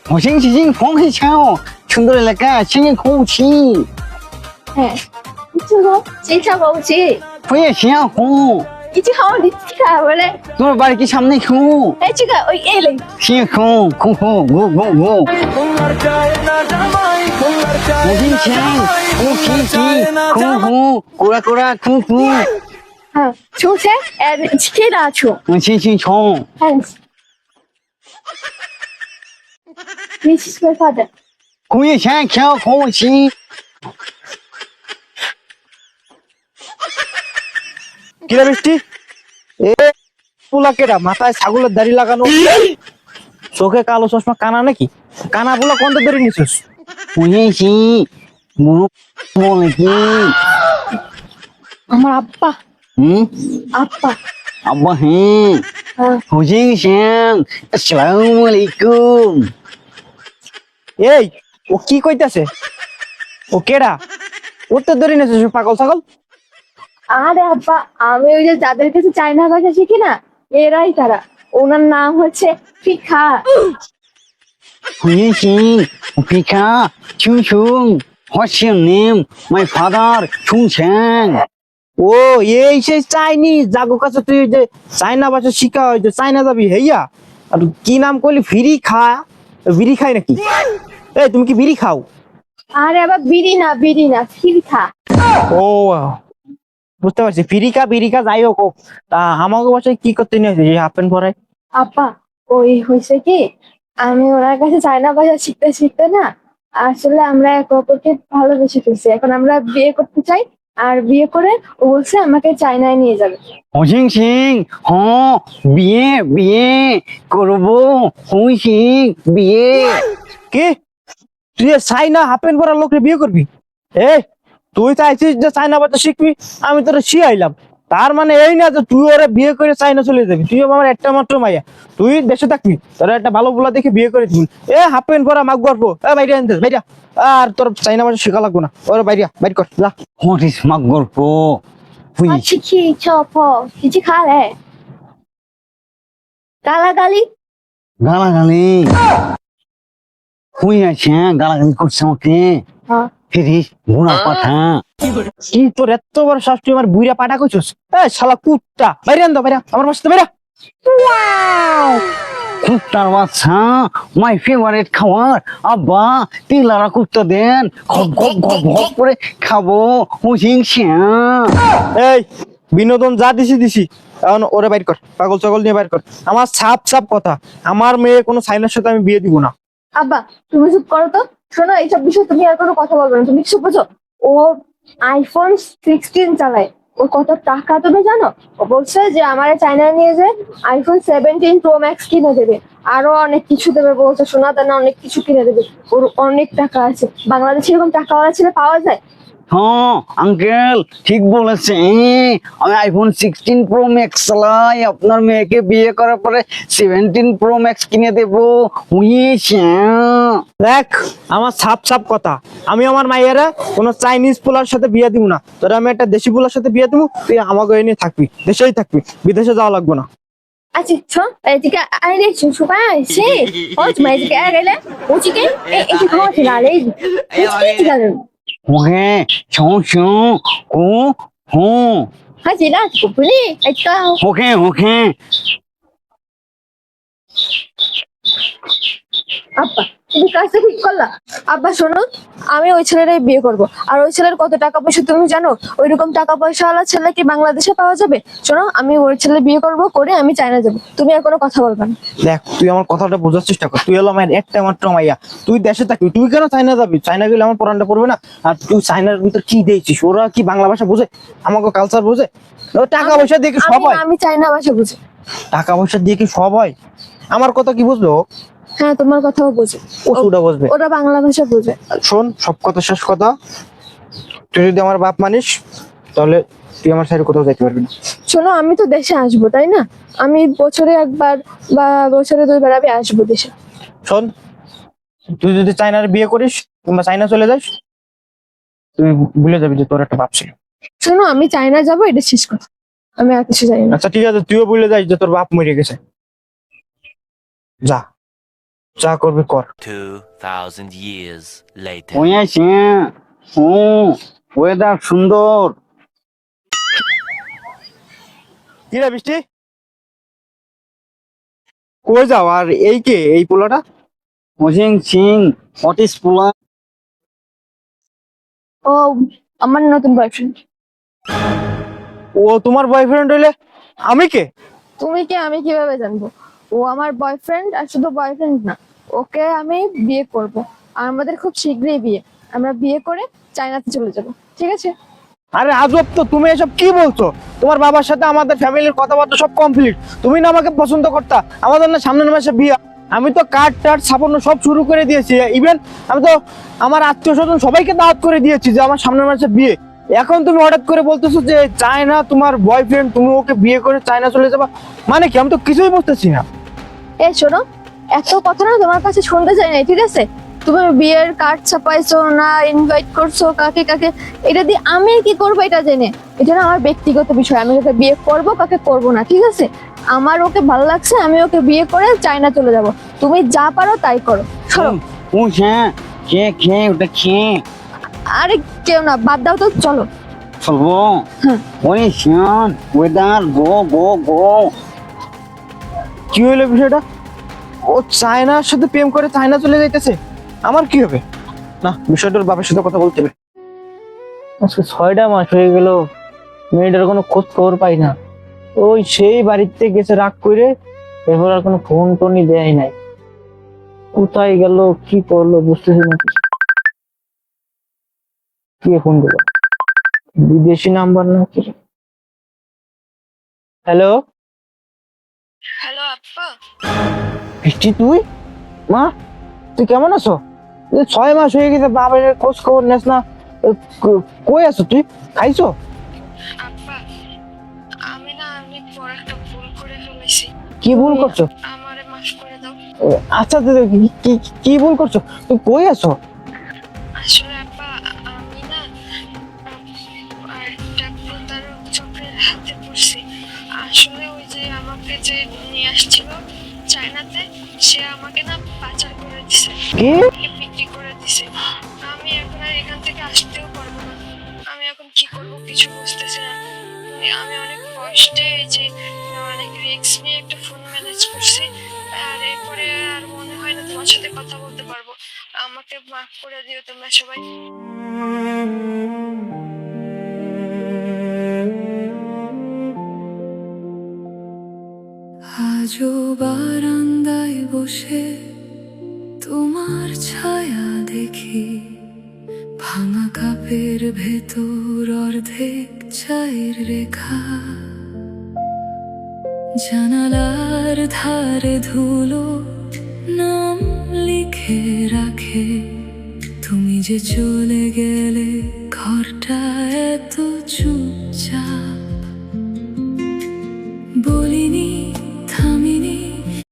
我星期星风很强，成都来个新鲜空气，哎，你这个经常过去，不也香红？已经好你看回来。তোর বাড়ি কি সামনে খুঁ哎，这个ওই এলে সে খুঁ খুঁ খুঁ গু গু গু 我金钱，我奇奇，空空，过来过来，空空， হ্যাঁ চলছে আর ছেড়ে আছো 我轻轻冲， হ্যাঁ This is my father. 空也想跳空气， কিরা বৃষ্টি এ পোলা কেডা মাথায় ছাগলের দাড়ি লাগানো চোখে কালো চশমা কানা নাকি কানা পোলা কোন ধরে নিছিস 我也行，我了কি আমার আব্বা হুম আব্বা আব্বা হ্যাঁ হ্যাঁ 我金钱আসসালামু আলাইকুম এই ও কি কইতাছে ও কেডা ওর তো ধরে নিছিস পাগল ছাগল আরে আব্বা আমি ওই যে যাদের কাছে চাইনা ভাষা শিখি না এরাই তারা ওনার নাম হচ্ছে ফিখা 我也行，我皮卡，穷穷，What's your name? My father, 穷钱。 ও এই সেই চাইনিজ জাগো কাছে তুই যে চাইনা ভাষা শিখা হয় যে চাইনা যাবি হেইয়া আর কি নাম কইলি ফ্রি বিড়ি খাই নাকি এই তুমি কি বিড়ি খাও আরে আবার বিড়ি না ফিখা ও বুঝতে পারছি বিরিকা যাই হোক তা আমাকে বাসায় কি করতে নিয়ে আসছে হাফ প্যান্ট পরায় আব্বা ওই হয়েছে কি আমি ওনার কাছে চাইনা ভাষা শিখতে শিখতে না আসলে আমরা একে অপরকে ভালোবেসে ফেলছি এখন আমরা বিয়ে করতে চাই আর বিয়ে করে ও বলছে আমাকে চাইনায় নিয়ে যাবে 我星星，哦，别করব红星বিয়ে কি তুই চাইনা হাফ প্যান্ট পরা লোকরে বিয়ে করবি এ তুই চাইছিস যে চাইনা ভাষা শিখবি আমি তোরা শিখাইলাম তার মানে এই না যে তুই ওরা বিয়ে করে চাইনা চলে যাবি তুই আমার একটা মাত্র মাইয়া তুই দেশে থাকবি তোরা একটা ভালো পোলা দেখে বিয়ে করে দিবি এ হাফ প্যান্ট পরা মাগ গর্ব এ বাইরে আনতে বাইরা আর তোর চাইনা ভাষা শেখা লাগবো না ওরা বাইর কর যা What is my গল্প হুই চিকি চপ কিছু খালে গালাগালি গালাগালি হুই আছে গালাগালি করছে আমাকে হ্যাঁ ফিরিস বুড়া পাঠা কি তোর এত বড় শ্বাস তুই আমার বুইরা পাটা কইছস এ শালা কুত্তা বাইরে আন দাও বাইরা আমার বাসাতে বাইরা কুত্তার বাচ্চা মাই ফেভারিট খাবার আব্বা তিলারা কুত্তা দেন খপ খপ খপ খপ করে খাবো হুসিং এই বিনোদন যা দিছি এখন ওরে বাইর কর পাগল ছাগল নিয়ে বাইর কর আমার সাপ কথা আমার মেয়ে কোনো সাইনের সাথে আমি বিয়ে দিব না আব্বা তুমি চুপ করো তো শোনো এইসব বিষয়ে তুমি আর কোনো কথা বলবে না তুমি কিছু বোঝো ও আইফোন 16 চালায় ওর কত টাকা তুমি জানো ও বলছে যে আমার চায়নায় নিয়ে যে আইফোন 17 প্রো ম্যাক্স কিনে দেবে আরো অনেক কিছু দেবে বলছে সোনা দানা অনেক কিছু কিনে দেবে ওর অনেক টাকা আছে বাংলাদেশে এরকম টাকাওয়ালা ছেলে পাওয়া যায় হ্যাঁ আঙ্কেল ঠিক বলেছে আমি আইফোন 16 প্রো ম্যাক্স চালাই আপনার মেয়েকে বিয়ে করার পরে 17 প্রো ম্যাক্স কিনে দেবো হুইছে দেখ আমার সাপ কথা আমি আমার মাইয়ারা কোনো চাইনিজ পোলার সাথে বিয়ে দিব না তোরা আমি একটা দেশি পোলার সাথে বিয়ে দিব তুই আমাকে নিয়ে থাকবি দেশেই থাকবি বিদেশে যাওয়া লাগবে না 啊，这这个爱的情书吧，是，我怎么这个爱了？我这个这个好听哪里？我这个人， ওকে熊ও হো 还是那个不哩？哎，个 ওকে আব্বা তুমি কাজটা ঠিক করলা আব্বা শোনো আমি ওই ছেলেটাই বিয়ে করব আর ওই ছেলের কত টাকা পয়সা তুমি জানো ওইরকম টাকা পয়সাওয়ালা ছেলে কি বাংলাদেশে পাওয়া যাবে শোনো আমি ওই ছেলে বিয়ে করব করে আমি চায়না যাব তুমি আর কোনো কথা বলবে না দেখ তুই আমার কথাটা বোঝার চেষ্টা কর তুই হলো আমার একটা মাত্র মাইয়া তুই দেশে থাকবি তুই কেন চাইনা যাবি চাইনা গেলে আমার পড়ানটা পড়বে না আর তুই চাইনার ভিতর কি দিয়েছিস ওরা কি বাংলা ভাষা বোঝে আমাকে কালচার বোঝে ও টাকা পয়সা দিয়ে কি সব হয় আমি চায়না ভাষা বুঝি টাকা পয়সা দিয়ে কি সব হয় আমার কথা কি বুঝলো হ্যাঁ তোমার কথাও বুঝি ও সুদা বুঝবে ওরা বাংলা ভাষা বুঝে শোন সব কথা শেষ কথা তুই যদি আমার বাপ মানিস তাহলে তুই আমার সাথে কোথাও যাইতে পারবি না শোনো আমি তো দেশে আসবো তাই না আমি বছরে একবার বা বছরে দুইবার আমি আসবো দেশে শোন তুই যদি চায়নার বিয়ে করিস কিংবা চায়না চলে যাস তুই ভুলে যাবি যে তোর একটা বাপ ছিল শোনো আমি চায়না যাবো এটা শেষ কথা আমি আর কিছু জানি না আচ্ছা ঠিক আছে তুইও ভুলে যাস যে তোর বাপ মরে গেছে যা যা করবি কর। 2,000 years later. হয়েছে। ও ওয়েদার সুন্দর। কি রে বৃষ্টি, কই যাও? আর এই কে এই পোলাটা? হোসেন সিং হোয়াট ইজ পোলা? ও আমার নতুন বয়ফ্রেন্ড। ও তোমার বয়ফ্রেন্ড হইলে আমি কে? তুমি কি আমি কিভাবে জানবো? ও আমার বয়ফ্রেন্ড, আর শুধু বয়ফ্রেন্ড না, ওকে আমি বিয়ে করব। আর আমাদের খুব শীঘ্রই বিয়ে। আমরা বিয়ে করে চায়নাতে চলে যাব, ঠিক আছে? আরে আজব তো, তুমি এসব কি বলছো? তোমার বাবার সাথে আমাদের ফ্যামিলির কথাবার্তা সব কমপ্লিট। তুমি না আমাকে পছন্দ করতা, আমাদের না সামনের মাসে বিয়ে। আমি তো কার্ড টার্ড ছাপানো সব শুরু করে দিয়েছি। ইভেন আমি তো আমার আত্মীয় স্বজন সবাইকে দাওয়াত করে দিয়েছি যে আমার সামনের মাসে বিয়ে। এখন তুমি হঠাৎ করে বলতেছো যে চায়না তোমার বয়ফ্রেন্ড, তুমি ওকে বিয়ে করে চায়না চলে যাবা, মানে কি? আমি তো কিছুই বুঝতেছি না। এই শোনো, এত কথা না তোমার কাছে শুনতে চাই না, ঠিক আছে? তুমি বিয়ের কার্ড ছাপাইছো না, ইনভাইট করছো কাকে কাকে, এটা দিয়ে আমি কি করবো এটা জেনে? এটা না আমার ব্যক্তিগত বিষয়, আমি ওকে বিয়ে করব কাকে করব না, ঠিক আছে? আমার ওকে ভালো লাগছে, আমি ওকে বিয়ে করে চায়না চলে যাব। তুমি যা পারো তাই করো, সরো। ও হ্যাঁ, খেয়ে ওটা খেয়ে আরে কেউ না, বাদ দাও তো, চলো। চলবো। হ্যাঁ। ওয়েশন ওয়েদার গো গো গো। কি হইলো বিষয়টা? ও চায়নার সাথে প্রেম করে চায়না চলে যাইতেছে, আমার কি হবে? না, বিষয়টার বাবার সাথে কথা বলতে হবে। আজকে 6টা মাস হয়ে গেল, মেয়েটার কোনো খোঁজ খবর পাই না। ওই সেই বাড়িতে গেছে রাগ করে, এরপর আর কোনো ফোন টোনই দেয় নাই। কোথায় গেল, কি করলো বুঝতেছি না। কি ফোন দিল? বিদেশি নাম্বার না কি? Hello hello Appa. বৃষ্টি, তুই? মা, তুই কেমন আছো? 6 মাস হয়ে গেছে, বাবার খোঁজ খবর নেস না। কই আছো তুই? খাইছো? আপ্পা, আমি না অনেক বড় একটা ভুল করে ফেলেছি। কি ভুল করছো? আমারে মাফ করে দাও। আচ্ছা কি ভুল করছো? তুই কই আছো? আসলে আব্বা, আমি না একটা প্রতারক চক্রের হাতে পড়ছি। আসলে ওই যে আমাকে যে নিয়ে আসছিল চায়নাতে, সে আমাকে না পাচার করে দিছে, কি? আমাকে বিক্রি করে দিছে। আমি এখন আর এখান থেকে আসতেও পারবো না। আমি এখন কি করব কিছু বুঝতেছি না। আমি অনেক কষ্টে এই যে অনেক রিস্ক নিয়ে একটা ফোন ম্যানেজ করছি। আর এরপরে আর মনে হয় না তোমার সাথে কথা বলতে পারবো। আমাকে মাফ করে দিও তোমরা সবাই। আজও বারান্দায় বসে তোমার ছায়া দেখি, ভাঙা কাপের ভেতর অর্ধেক চায়ের রেখা, জানালার ধারে ধুলো নাম লিখে রাখে। তুমি যে চলে গেলে ঘরটা এত চুপ